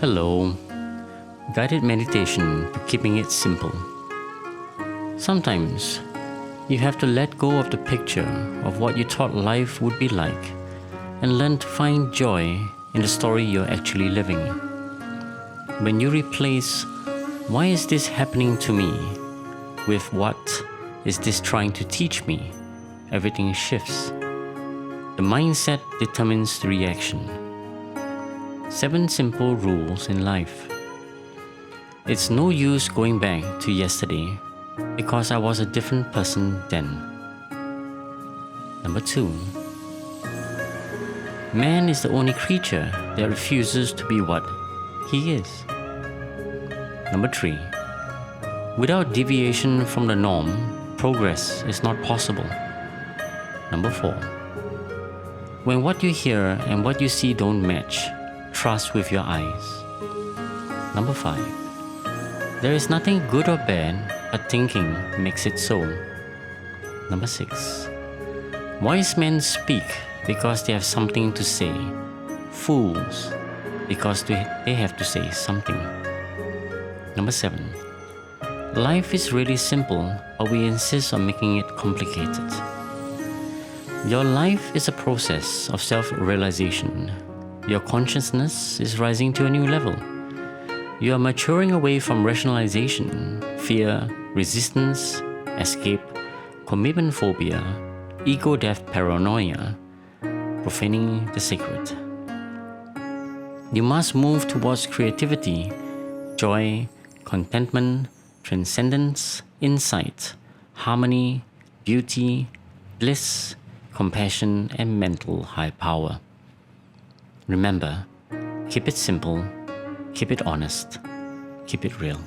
Hello, guided meditation to keeping it simple. Sometimes you have to let go of the picture of what you thought life would be like and learn to find joy in the story you're actually living. When you replace "why is this happening to me" with "what is this trying to teach me," everything shifts. The mindset determines the reaction. 7 simple rules in life. It's no use going back to yesterday because I was a different person then. Number 2. Man is the only creature that refuses to be what he is. Number 3. Without deviation from the norm, progress is not possible. Number 4. When what you hear and what you see don't match, trust with your eyes. Number 5. There is nothing good or bad, but thinking makes it so. Number 6. Wise men speak because they have something to say. Fools because they have to say something. Number 7. Life is really simple, but we insist on making it complicated. Your life is a process of self-realization. Your consciousness is rising to a new level. You are maturing away from rationalization, fear, resistance, escape, commitment phobia, ego-death paranoia, profaning the sacred. You must move towards creativity, joy, contentment, transcendence, insight, harmony, beauty, bliss, compassion, and mental high power. Remember, keep it simple, keep it honest, keep it real.